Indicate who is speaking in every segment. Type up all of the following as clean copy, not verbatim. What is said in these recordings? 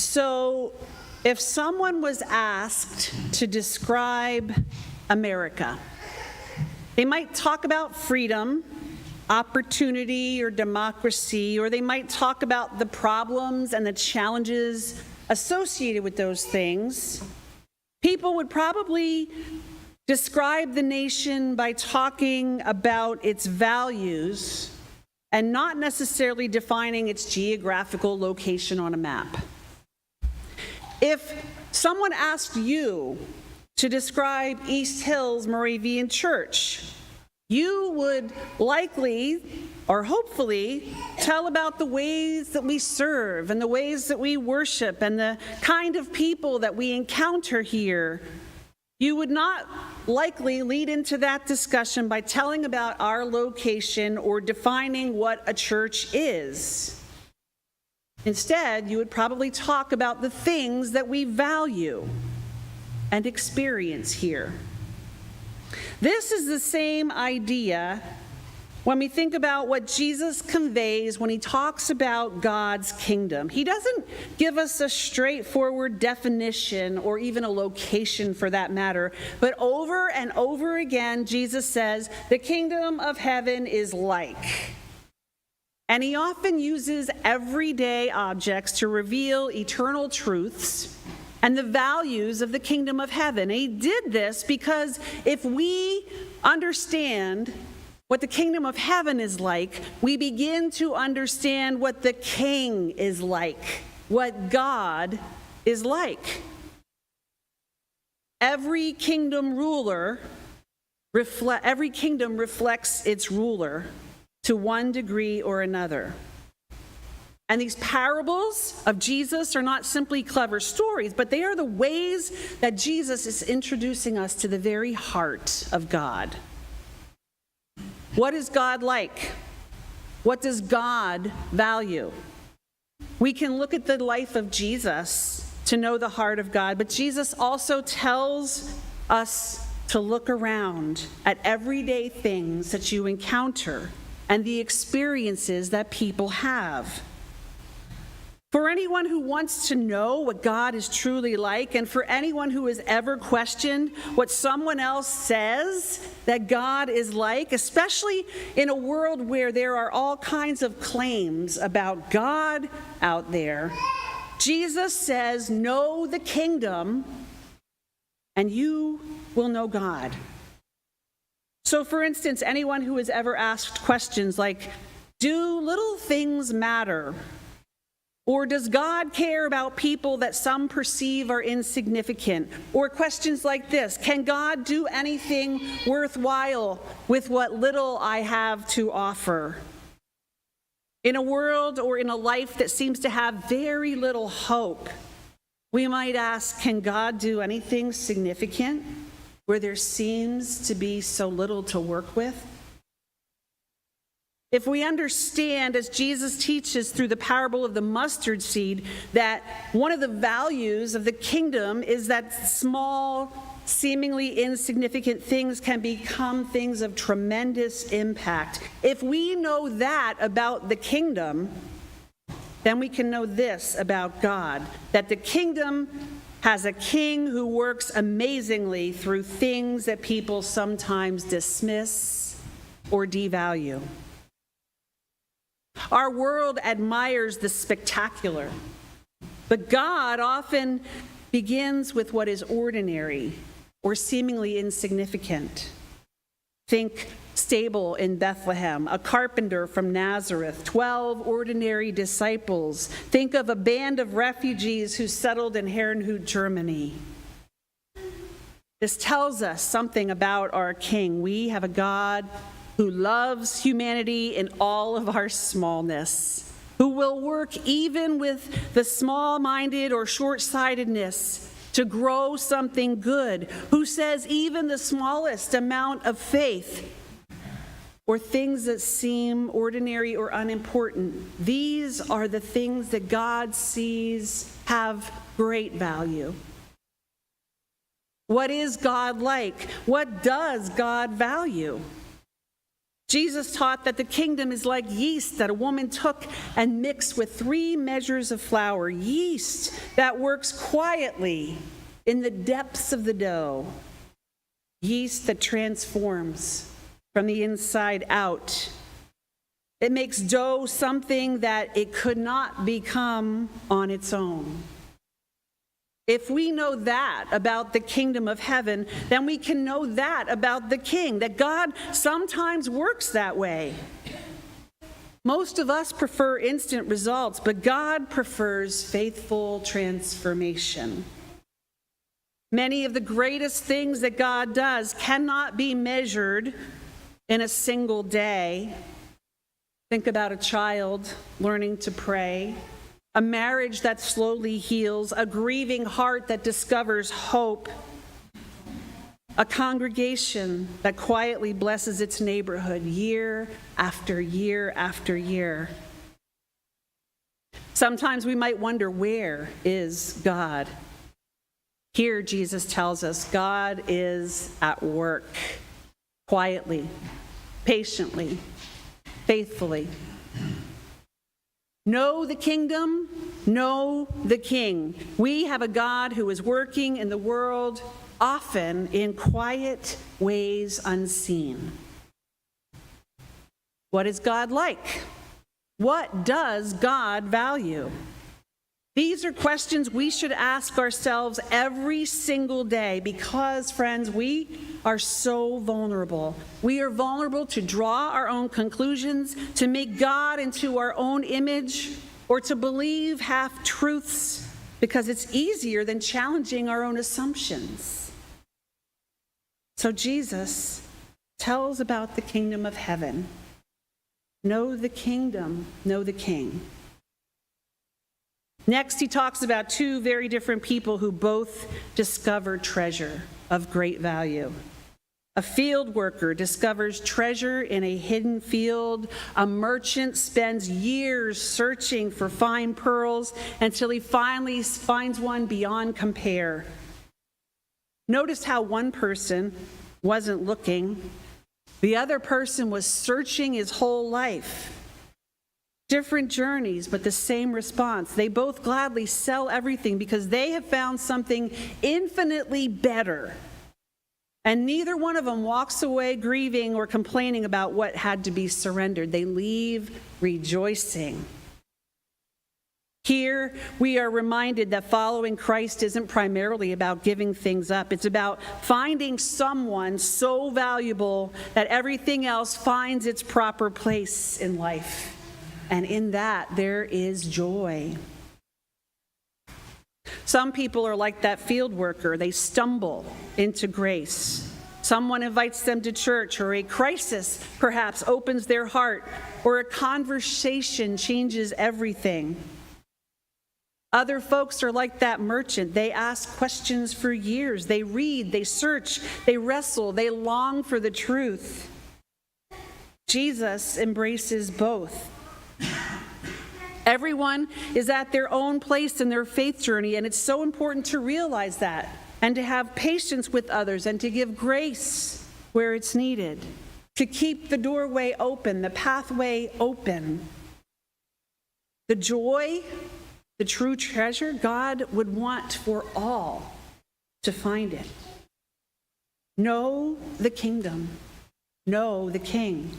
Speaker 1: So if someone was asked to describe America, they might talk about freedom, opportunity, or democracy, or they might talk about the problems and the challenges associated with those things. People would probably describe the nation by talking about its values and not necessarily defining its geographical location on a map. If someone asked you to describe East Hills Moravian Church, you would likely, or hopefully, tell about the ways that we serve and the ways that we worship and the kind of people that we encounter here. You would not likely lead into that discussion by telling about our location or defining what a church is. Instead, you would probably talk about the things that we value and experience here. This is the same idea when we think about what Jesus conveys when he talks about God's kingdom. He doesn't give us a straightforward definition or even a location for that matter, but over and over again, Jesus says, the kingdom of heaven is like. And he often uses everyday objects to reveal eternal truths and the values of the kingdom of heaven. And he did this because if we understand what the kingdom of heaven is like, we begin to understand what the king is like, what God is like. Every kingdom reflects its ruler to one degree or another. And these parables of Jesus are not simply clever stories, but they are the ways that Jesus is introducing us to the very heart of God. What is God like? What does God value? We can look at the life of Jesus to know the heart of God, but Jesus also tells us to look around at everyday things that you encounter and the experiences that people have. For anyone who wants to know what God is truly like, and for anyone who has ever questioned what someone else says that God is like, especially in a world where there are all kinds of claims about God out there, Jesus says, know the kingdom, and you will know God. So, for instance, anyone who has ever asked questions like, do little things matter? Or does God care about people that some perceive are insignificant? Or questions like this, can God do anything worthwhile with what little I have to offer? In a world or in a life that seems to have very little hope, we might ask, can God do anything significant where there seems to be so little to work with? If we understand, as Jesus teaches through the parable of the mustard seed, that one of the values of the kingdom is that small, seemingly insignificant things can become things of tremendous impact. If we know that about the kingdom, then we can know this about God, that the kingdom has a king who works amazingly through things that people sometimes dismiss or devalue. Our world admires the spectacular, but God often begins with what is ordinary or seemingly insignificant. Think stable in Bethlehem, a carpenter from Nazareth, 12 ordinary disciples. Think of a band of refugees who settled in Herrnhut, Germany. This tells us something about our King. We have a God who loves humanity in all of our smallness, who will work even with the small-minded or short-sightedness to grow something good, who says even the smallest amount of faith or things that seem ordinary or unimportant, these are the things that God sees have great value. What is God like? What does God value? Jesus taught that the kingdom is like yeast that a woman took and mixed with 3 measures of flour, yeast that works quietly in the depths of the dough, yeast that transforms from the inside out. It makes dough something that it could not become on its own. If we know that about the kingdom of heaven, then we can know that about the King, that God sometimes works that way. Most of us prefer instant results, but God prefers faithful transformation. Many of the greatest things that God does cannot be measured in a single day. Think about a child learning to pray, a marriage that slowly heals, a grieving heart that discovers hope, a congregation that quietly blesses its neighborhood year after year after year. Sometimes we might wonder, where is God? Here, Jesus tells us God is at work, quietly, patiently, faithfully. Know the kingdom, know the King. We have a God who is working in the world, often in quiet ways unseen. What is God like? What does God value? These are questions we should ask ourselves every single day because, friends, we are so vulnerable. We are vulnerable to draw our own conclusions, to make God into our own image, or to believe half-truths because it's easier than challenging our own assumptions. So Jesus tells about the kingdom of heaven. Know the kingdom, know the King. Next, he talks about 2 very different people who both discover treasure of great value. A field worker discovers treasure in a hidden field. A merchant spends years searching for fine pearls until he finally finds one beyond compare. Notice how one person wasn't looking. The other person was searching his whole life. Different journeys, but the same response. They both gladly sell everything because they have found something infinitely better. And neither one of them walks away grieving or complaining about what had to be surrendered. They leave rejoicing. Here, we are reminded that following Christ isn't primarily about giving things up. It's about finding someone so valuable that everything else finds its proper place in life. And in that, there is joy. Some people are like that field worker. They stumble into grace. Someone invites them to church, or a crisis perhaps opens their heart, or a conversation changes everything. Other folks are like that merchant. They ask questions for years. They read, they search, they wrestle, they long for the truth. Jesus embraces both. Everyone is at their own place in their faith journey, and it's so important to realize that and to have patience with others and to give grace where it's needed, to keep the doorway open, the pathway open. The joy, the true treasure, God would want for all to find it. Know the kingdom, know the King.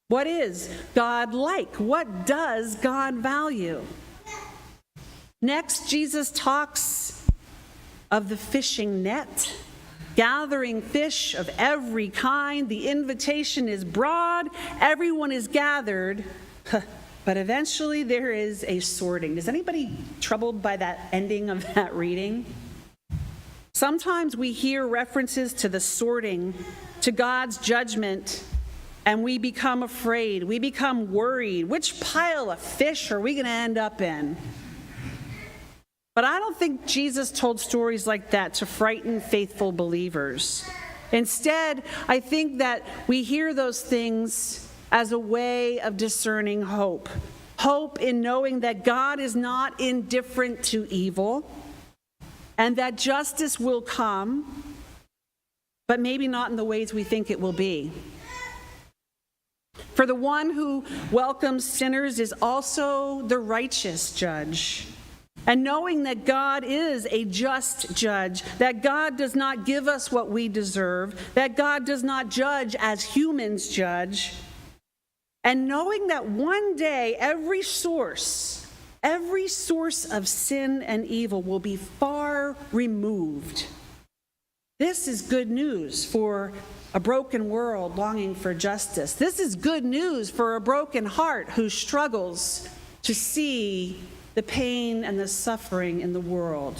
Speaker 1: What is God like? What does God value? Next, Jesus talks of the fishing net, gathering fish of every kind. The invitation is broad. Everyone is gathered, but eventually there is a sorting. Is anybody troubled by that ending of that reading? Sometimes we hear references to the sorting, to God's judgment, and we become afraid. We become worried. Which pile of fish are we going to end up in? But I don't think Jesus told stories like that to frighten faithful believers. Instead, I think that we hear those things as a way of discerning hope. Hope in knowing that God is not indifferent to evil and that justice will come, but maybe not in the ways we think it will be. For the one who welcomes sinners is also the righteous judge. And knowing that God is a just judge, that God does not give us what we deserve, that God does not judge as humans judge, and knowing that one day every source of sin and evil will be far removed. This is good news for a broken world longing for justice. This is good news for a broken heart who struggles to see the pain and the suffering in the world.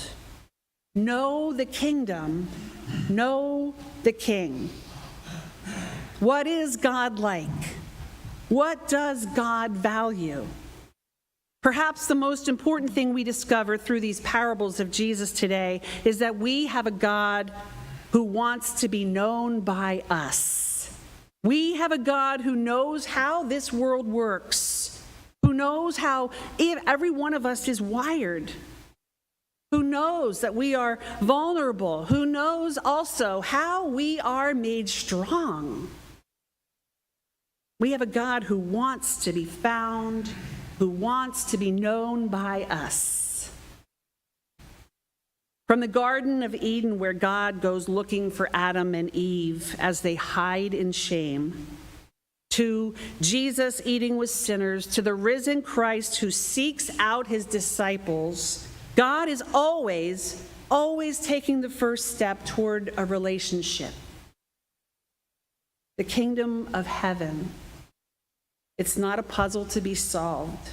Speaker 1: Know the kingdom, know the King. What is God like? What does God value? Perhaps the most important thing we discover through these parables of Jesus today is that we have a God who wants to be known by us. We have a God who knows how this world works, who knows how every one of us is wired, who knows that we are vulnerable, who knows also how we are made strong. We have a God who wants to be found, who wants to be known by us. From the Garden of Eden, where God goes looking for Adam and Eve as they hide in shame, to Jesus eating with sinners, to the risen Christ who seeks out his disciples, God is always taking the first step toward a relationship. The kingdom of heaven. It's not a puzzle to be solved,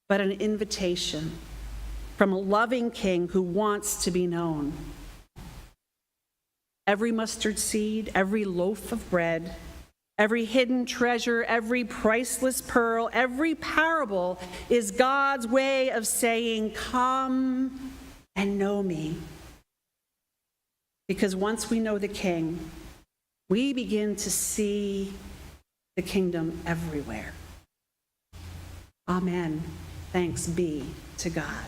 Speaker 1: but an invitation from a loving King who wants to be known. Every mustard seed, every loaf of bread, every hidden treasure, every priceless pearl, every parable is God's way of saying, "Come and know me." Because once we know the King, we begin to see the kingdom everywhere. Amen. Thanks be to God.